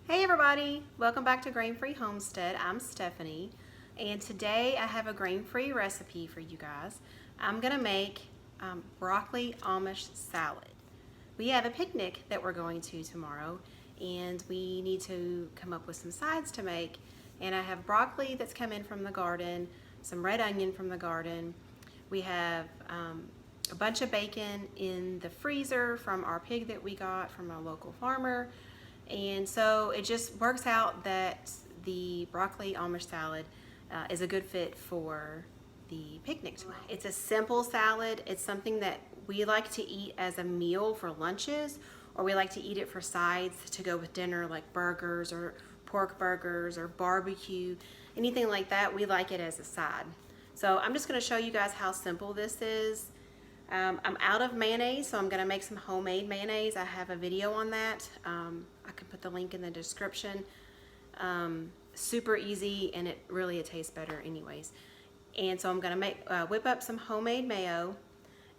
Hey everybody, welcome back to Grain-Free Homestead. I'm Stephanie, and today I have a grain-free recipe for you guys. I'm gonna make broccoli Amish salad. We have a picnic that we're going to tomorrow, and we need to come up with some sides to make. And I have broccoli that's come in from the garden, some red onion from the garden. We have a bunch of bacon in the freezer from our pig that we got from a local farmer. And so it just works out that the broccoli Amish salad is a good fit for the picnic tonight. It's a simple salad. It's something that we like to eat as a meal for lunches, or we like to eat it for sides to go with dinner, like burgers or pork burgers or barbecue, anything like that. We like it as a side. So I'm just going to show you guys how simple this is. I'm out of mayonnaise, so I'm going to make some homemade mayonnaise. I have a video on that. I can put the link in the description. Super easy, and it tastes better anyways. And so I'm going to whip up some homemade mayo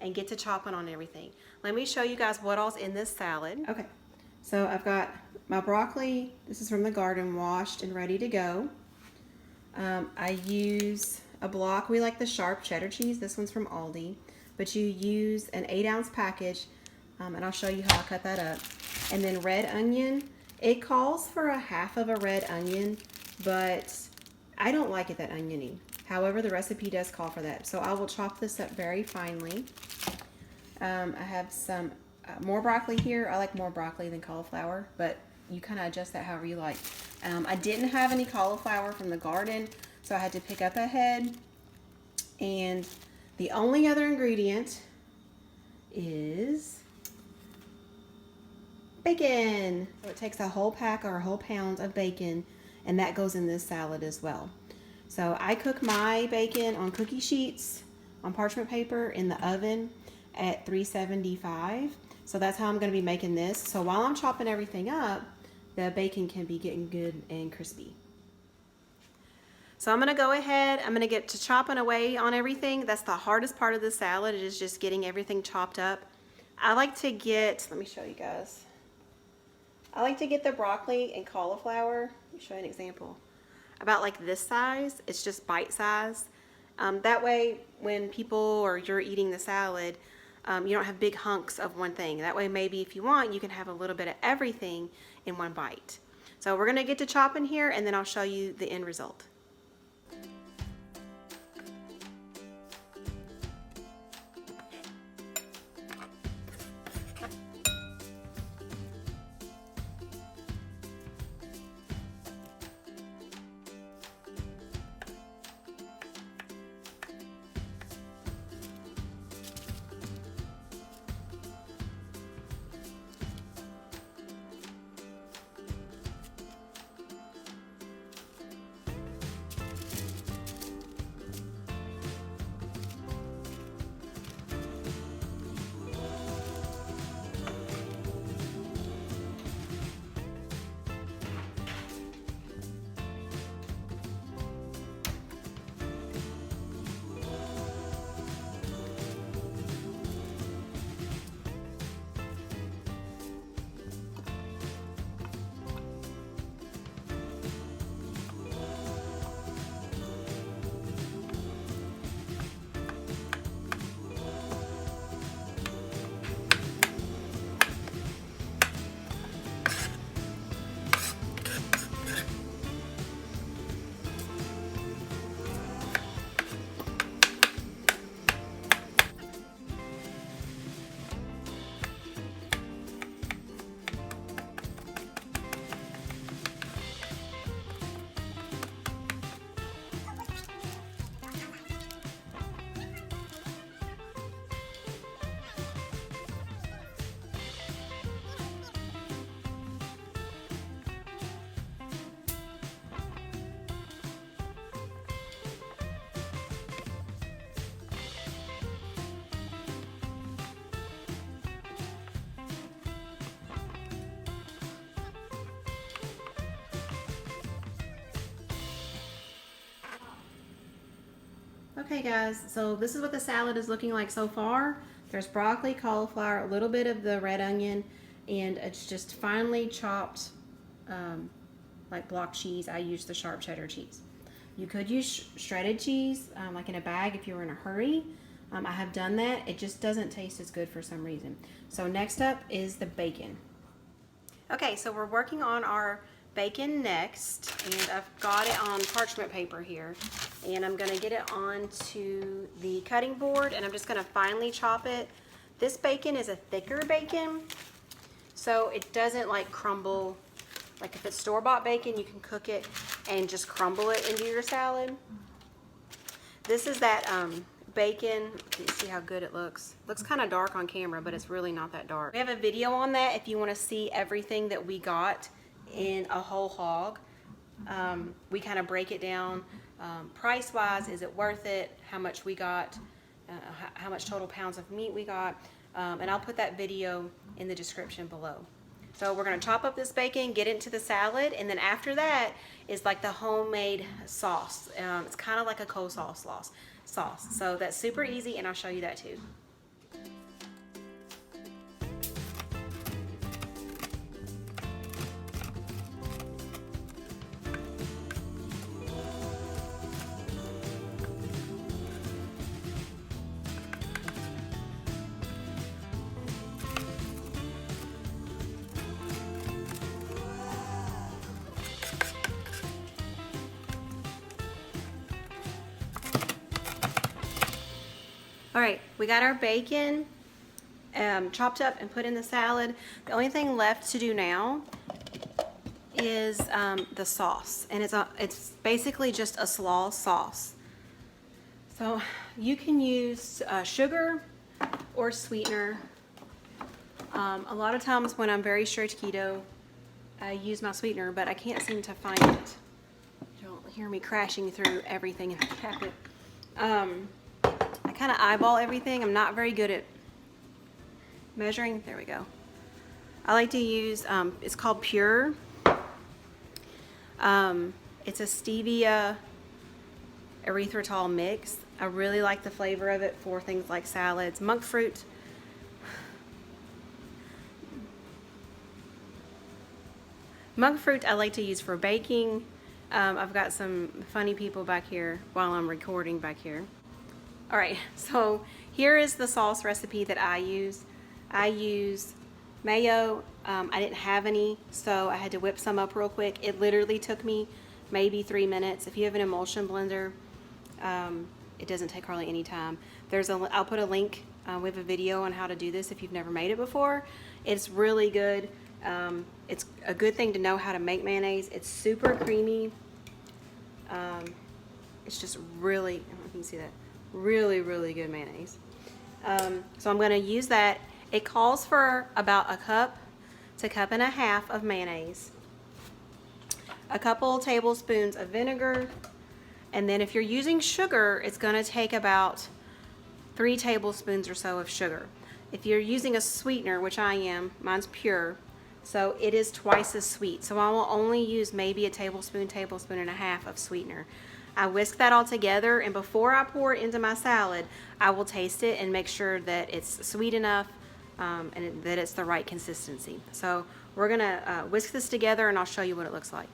and get to chopping on everything. Let me show you guys what all's in this salad. Okay, so I've got my broccoli. This is from the garden, washed and ready to go. I use a block. We like the sharp cheddar cheese. This one's from Aldi. But you use an 8-ounce package, and I'll show you how I cut that up. And then red onion. It calls for a half of a red onion, but I don't like it that oniony. However, the recipe does call for that. So I will chop this up very finely. I have some more broccoli here. I like more broccoli than cauliflower, but you kind of adjust that however you like. I didn't have any cauliflower from the garden, so I had to pick up a head. And the only other ingredient is bacon. So it takes a whole pack or a whole pound of bacon, and that goes in this salad as well. So I cook my bacon on cookie sheets on parchment paper in the oven at 375. So that's how I'm going to be making this. So while I'm chopping everything up, the bacon can be getting good and crispy. So I'm going to go ahead, I'm going to get to chopping away on everything. That's the hardest part of the salad, is just getting everything chopped up. I like to get, let me show you guys. I like to get the broccoli and cauliflower. Let me show you an example. About like this size. It's just bite size. That way when people or you're eating the salad, you don't have big hunks of one thing. That way maybe if you want, you can have a little bit of everything in one bite. So we're going to get to chopping here, and then I'll show you the end result. Okay guys, so this is what the salad is looking like so far. There's broccoli, cauliflower, a little bit of the red onion, and it's just finely chopped like block cheese, I use the sharp cheddar cheese. You could use shredded cheese, like in a bag if you were in a hurry. I have done that. It just doesn't taste as good for some reason. So next up is the bacon. Okay, so we're working on our bacon next, and I've got it on parchment paper here, and I'm going to get it onto the cutting board, and I'm just going to finely chop it. This bacon is a thicker bacon, so it doesn't like crumble. Like if it's store-bought bacon, you can cook it and just crumble it into your salad. This is that bacon. You see how good it looks. Looks kind of dark on camera, but it's really not that dark. We have a video on that if you want to see everything that we got in a whole hog. We kind of break it down price-wise. Is it worth it? How much we got? How much total pounds of meat we got? And I'll put that video in the description below. So we're going to chop up this bacon, get it into the salad, and then after that is like the homemade sauce. It's kind of like a coleslaw sauce. So that's super easy, and I'll show you that too. All right, we got our bacon chopped up and put in the salad. The only thing left to do now is the sauce, and it's basically just a slaw sauce. So you can use sugar or sweetener. A lot of times when I'm very strict keto, I use my sweetener, but I can't seem to find it. You don't hear me crashing through everything in the packet. I kind of eyeball everything. I'm not very good at measuring. There we go. I like to use, it's called Pure. It's a stevia erythritol mix. I really like the flavor of it for things like salads. Monk fruit. Monk fruit I like to use for baking. I've got some funny people back here while I'm recording back here. All right, so here is the sauce recipe that I use. I use mayo. I didn't have any, so I had to whip some up real quick. It literally took me maybe 3 minutes. If you have an emulsion blender, it doesn't take hardly any time. I'll put a link. We have a video on how to do this if you've never made it before. It's really good. It's a good thing to know how to make mayonnaise. It's super creamy. It's just really, I don't know if you can see that, really, really good mayonnaise. So I'm going to use that. It calls for about a cup to cup and a half of mayonnaise, a couple tablespoons of vinegar, and then if you're using sugar, it's going to take about 3 tablespoons or so of sugar. If you're using a sweetener, which I am, mine's Pure, so it is twice as sweet. So I will only use maybe a tablespoon and a half of sweetener. I whisk that all together, and before I pour it into my salad, I will taste it and make sure that it's sweet enough and that it's the right consistency. So we're gonna whisk this together, and I'll show you what it looks like.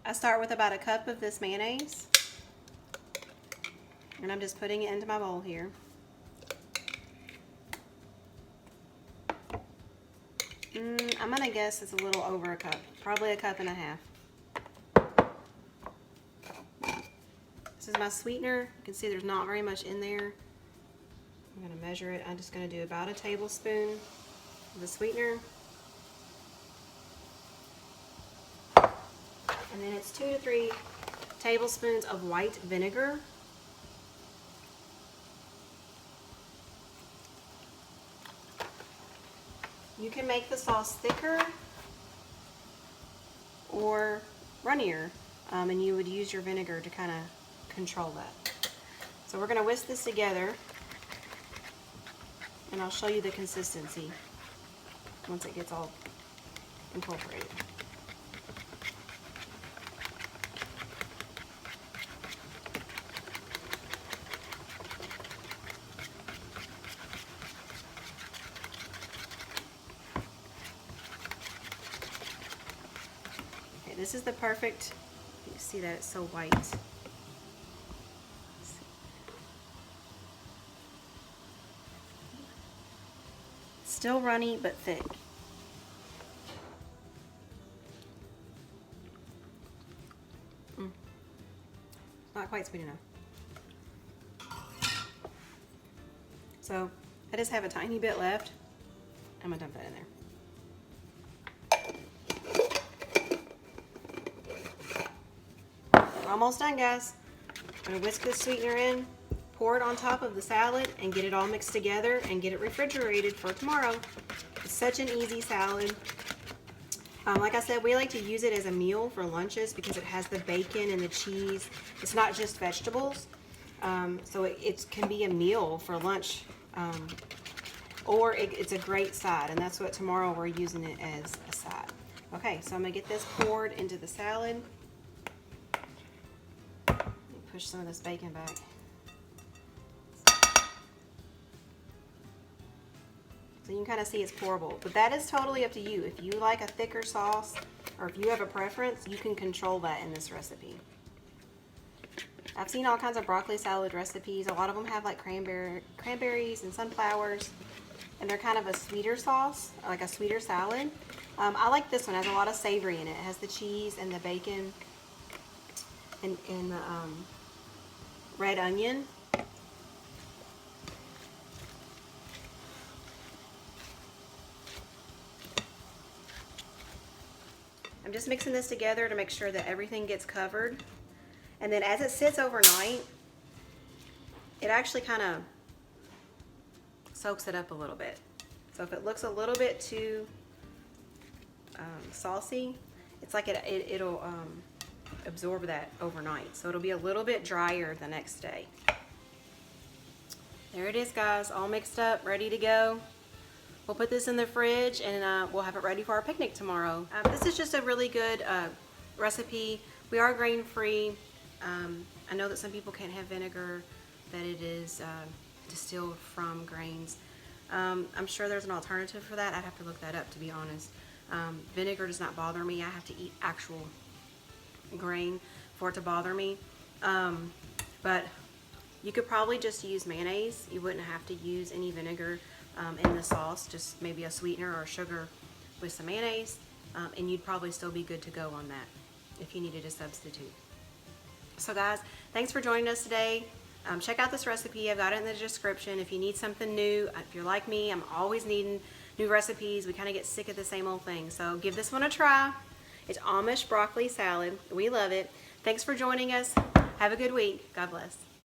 I start with about a cup of this mayonnaise, and I'm just putting it into my bowl here. I'm gonna guess it's a little over a cup, probably a cup and a half. This is my sweetener. You can see there's not very much in there. I'm gonna measure it. I'm just gonna do about a tablespoon of the sweetener. And then it's 2 to 3 tablespoons of white vinegar. You can make the sauce thicker or runnier, and you would use your vinegar to kind of control that. So we're going to whisk this together, and I'll show you the consistency once it gets all incorporated. Okay, this is the perfect, you can see that it's so white. Still runny, but thick. Not quite sweet enough. So I just have a tiny bit left. I'm gonna dump that in there. We're almost done, guys. I'm gonna whisk this sweetener in, pour it on top of the salad, and get it all mixed together and get it refrigerated for tomorrow. It's such an easy salad. Like I said, we like to use it as a meal for lunches because it has the bacon and the cheese. It's not just vegetables. So it can be a meal for lunch, or it's a great side, and that's what tomorrow we're using it as a side. Okay, so I'm gonna get this poured into the salad. Let me push some of this bacon back. So you can kind of see it's pourable, but that is totally up to you. If you like a thicker sauce, or if you have a preference, you can control that in this recipe. I've seen all kinds of broccoli salad recipes. A lot of them have like cranberries and sunflowers, and they're kind of a sweeter sauce, like a sweeter salad. I like this one. It has a lot of savory in it. It has the cheese and the bacon and the red onion. I'm just mixing this together to make sure that everything gets covered. And then as it sits overnight, it actually kind of soaks it up a little bit. So if it looks a little bit too saucy, it's like it'll absorb that overnight. So it'll be a little bit drier the next day. There it is, guys, all mixed up, ready to go. We'll put this in the fridge, and we'll have it ready for our picnic tomorrow. This is just a really good recipe. We are grain-free. I know that some people can't have vinegar, that it is distilled from grains. I'm sure there's an alternative for that. I'd have to look that up, to be honest. Vinegar does not bother me. I have to eat actual grain for it to bother me. But you could probably just use mayonnaise. You wouldn't have to use any vinegar in the sauce, just maybe a sweetener or sugar with some mayonnaise, and you'd probably still be good to go on that if you needed a substitute. So guys, thanks for joining us today. Check out this recipe. I've got it in the description. If you need something new, if you're like me, I'm always needing new recipes. We kind of get sick of the same old thing. So give this one a try. It's Amish Broccoli Salad. We love it. Thanks for joining us. Have a good week. God bless.